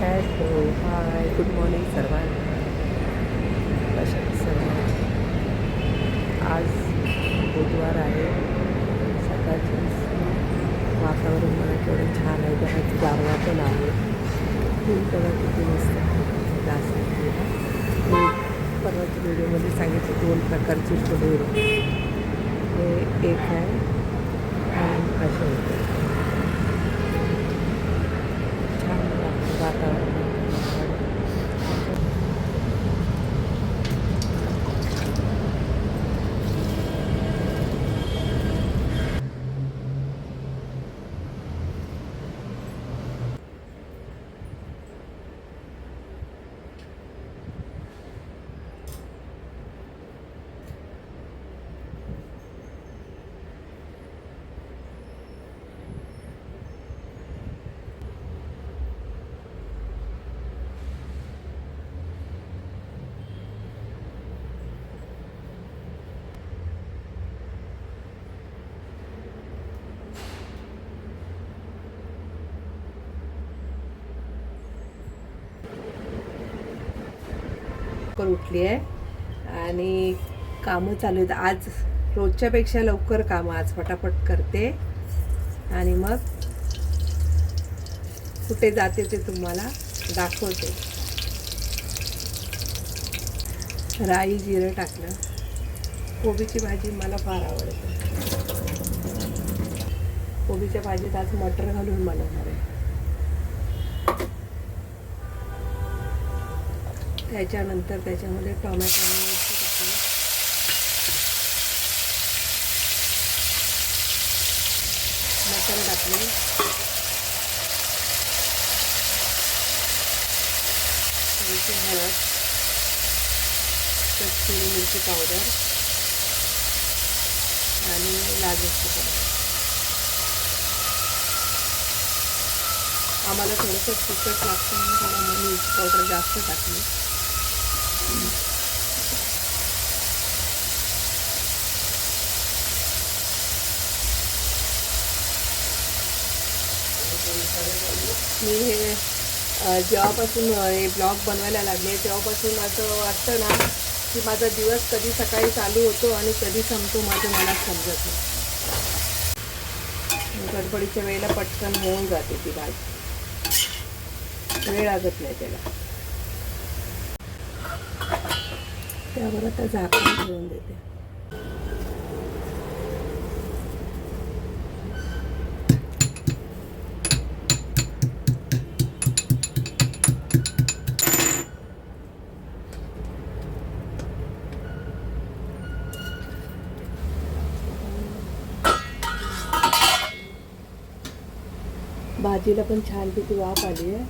Hello hi good morning सर्वांना. कशा सर्व. आज बुधवार आहे. सकाळचे वातावरण मला केवढं छान आहे. घराची गारवा पण आहे. फुल बघा किती मस्त जास्त. मी परवाच्या व्हिडिओमध्ये सांगितले 2 प्रकारची फुलं. हे एक आहे आणि असे होते. छान वातावरण. उठली आहे आणि कामं चालू आहेत. आज रोजच्यापेक्षा लवकर कामं आज फटाफट करते आणि मग कुठे जाते ते तुम्हाला दाखवते. राई जिरं टाकलं. कोबीची भाजी मला फार आवडते. कोबीच्या भाजीत आज मटर घालून बनवणार आहे. त्याच्यानंतर त्याच्यामध्ये टोमॅटो आणि मिरची टाकली. मटर टाकले. थोडीशी हळद, कश्मीरी मिरची पावडर आणि लाल मिरची पावडर. आम्हाला थोडंसं तिखट लागतं म्हणून थोडं मिरची पावडर जास्त टाकली. मी हे जेव्हापासून हे ब्लॉग बनवायला लागले तेव्हापासून असं वाटतं ना की माझा दिवस कधी सकाळी चालू होतो आणि कधी संपतो माझं मला समजत नाही. गडबडीच्या वेळेला पटकन होऊन जाते ती भाजी. वेळ लागत नाही त्याला. त्यावर आता झाकण ठेवून देते. भाजीला पण छानपैकी वाफ आली आहे.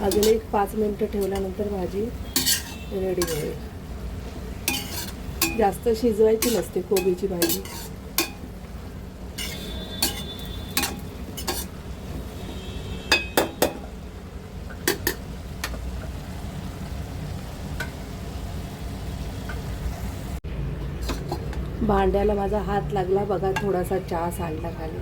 अजून एक 5 मिनटं ठेवल्यानंतर भाजी रेडी होईल. जास्त शिजवायची नसते कोबीची भाजी. भांड्याला माझा हात लागला बघा. थोडासा चहा सांडला खाली.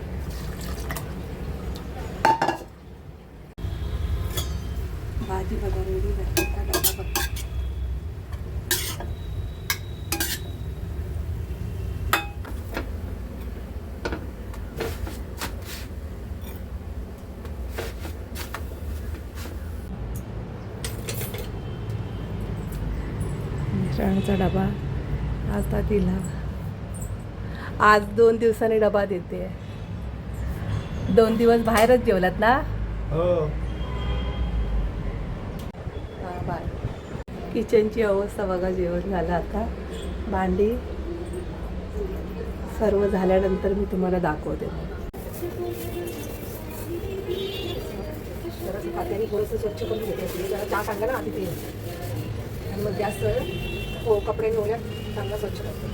भाजी बघा रेडी झाली. डबा बघा. मिसळचा डबा आता दिला. आज 2 दिवसांनी डबा देते. 2 दिवस बाहेरच जेवलात ना? हो. बाय. किचनची अवस्था बघा. जेवण झालं आता. भांडी सर्व झाल्यानंतर मी तुम्हाला दाखवते. जरासं पातेली थोडंसं स्वच्छ करून घेते. जरा चहा टाकला ना आधी ते आणि मग गॅस कपडे धुवल्या चांगला स्वच्छ करते.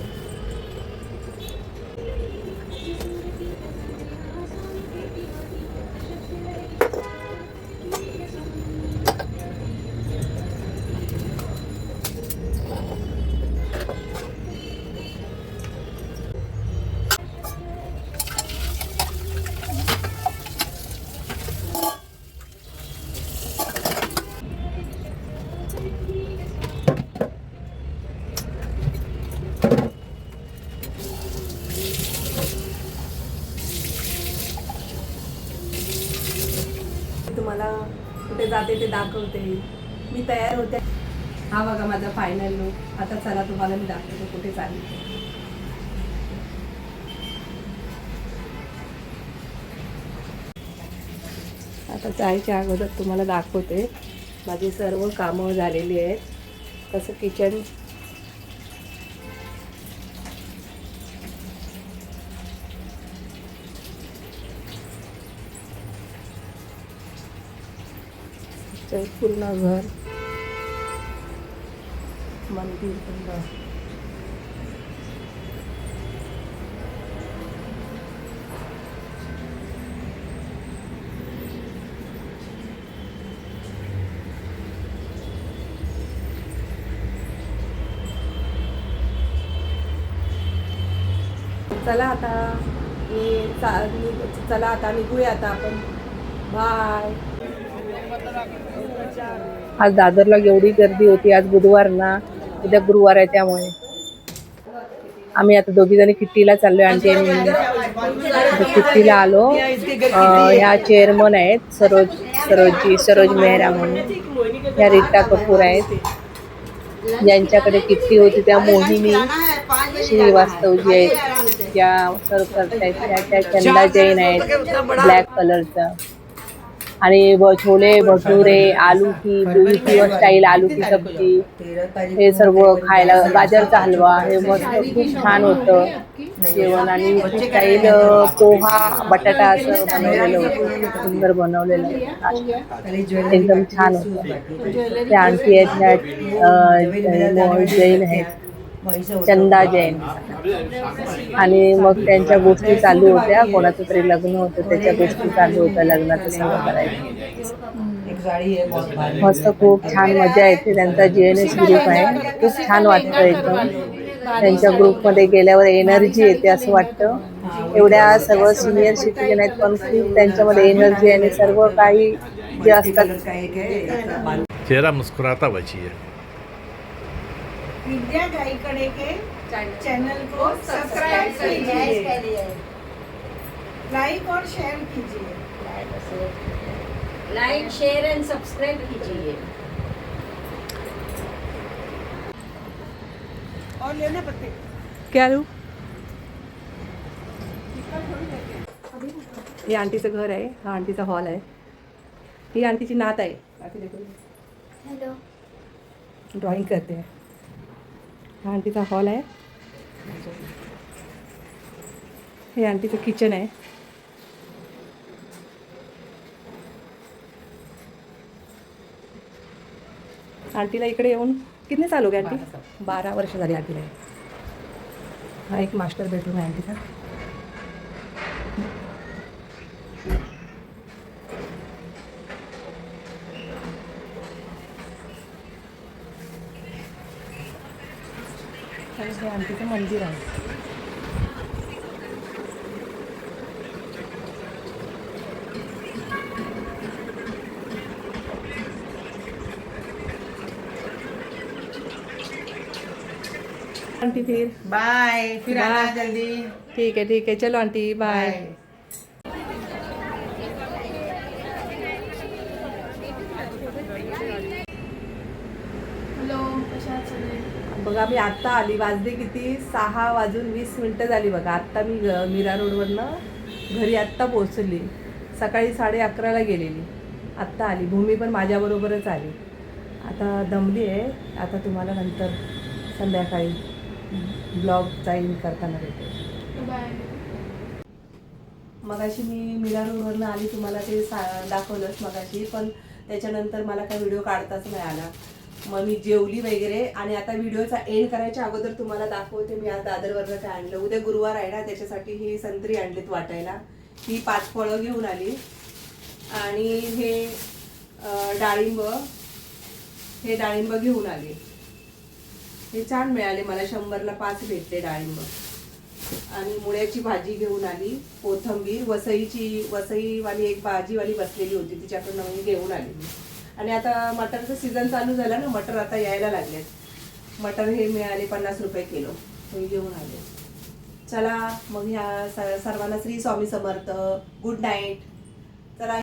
तुम्हाला कुठे जाते ते दाखवते. मी तयार होते. हा बघा माझा फायनल लुक. आता चला तुम्हाला मी दाखवते कुठे चालली. आता जायच्या अगोदर तुम्हाला दाखवते माझी सर्व कामं झालेली आहेत. कसं किचन पूर्ण घर मंदिर पूर्ण चला आता निघूया आता आपण. बाय. आज दादरला एवढी गर्दी होती. आज बुधवार ना, उद्या गुरुवार आहे त्यामुळे आम्ही आता दोघी जणी किट्टीला चाललोय. आणखी किट्टीला आलो. ह्या चेअरमन आहेत सरोज मेहरा म्हणून. ह्या रीता कपूर आहेत. ज्यांच्याकडे किट्टी होती त्या मोहिनी श्रीवास्तवजी आहेत, ज्या सर्व करतायत. त्या चंदा जैन आहेत ब्लॅक कलरचा. आणि छोले भटुरे, आलू की स्टाईल आलू की सब्जी, हे सर्व खायला. गाजरचा हलवा, हे मस्त खूप छान होतं जेवण. आणि स्टाईल पोहा बटाटा असं बनवलेलं होतं. सुंदर बनवलेलं एकदम छान होतं. त्या आणखी आहेत जैन आहेत, चंदा जैन. आणि मग त्यांच्या गोष्टी चालू होत्या. कोणाचं तरी लग्न होतं, त्याच्या गोष्टी चालू होत्या. लग्नाचं सगळं करायचं. मस्त खूप छान मजा येते. त्यांचा JNS ग्रुप आहे. खूप छान वाटतं एकदम. त्यांच्या ग्रुपमध्ये गेल्यावर एनर्जी येते असं वाटतं. एवढ्या सर्व सिनियर सिटीजन आहेत पण खूप त्यांच्यामध्ये एनर्जी आणि सर्व काही जे असतात. चेहरा मुस्कुराता बचिए. विद्या गायकड़े के चैनल को सब्सक्राइब कीजिए, लाइक और शेयर कीजिए, लाइक शेयर एंड सब्सक्राइब कीजिए. और लेना पत्ते. क्या लू? हे आंटीचं घर आहे. हा आंटीचा हॉल आहे. ही आंटीची नात आहे. हेलो. ड्रॉइंग करते आहे. हा आंटीचा हॉल आहे. हे आंटीचं किचन आहे. आंटीला इकडे येऊन किती चालू गया आंटी? 12 वर्ष झाली आंटीला. हा एक मास्टर बेडरूम आहे आंटीचा. हे आंटीचं मंदिर आहे. आंटी फिर बाय. फिर आना जल्दी. ठीक है चलो आंटी बाय. बघा मी आत्ता आली. वाजले किती? 6:20 झाली बघा. आत्ता मी मीरा रोडवरनं घरी आत्ता पोहोचली. सकाळी 11:30ला गेलेली. आत्ता आली. भूमी पण माझ्याबरोबरच आली. आता दमली आहे. आता तुम्हाला नंतर संध्याकाळी ब्लॉग जाईन करताना भेटेल. मगाशी मी मीरा रोडवरनं आली. तुम्हाला ते दाखवलंच मगाशी. पण त्याच्यानंतर मला काही व्हिडिओ काढताच नाही आला. मग मी जेवली वगैरे. आणि आता व्हिडिओचा एंड करायच्या अगोदर तुम्हाला दाखवते मी आज दादरवरनं काय आणलं. उद्या गुरुवार आहे ना, त्याच्यासाठी ही संत्री आणलीत वाटायला. ही 5 फळं घेऊन आली. आणि हे डाळिंब घेऊन आली. हे छान मिळाले मला. 100ला 5 भेटले डाळिंब. आणि मुळ्याची भाजी घेऊन आली. कोथिंबीर, वसईवाली एक भाजीवाली बसलेली होती, तिच्याकडनं मी घेऊन आली. आणि आता मटरचं सीझन चालू झालं ना, मटर आता यायला लागलेत. मटर हे मिळाले 50 रुपये किलो. हे घेऊन आले. चला मग ह्या सर्वांना श्री स्वामी समर्थ. Good night. चला.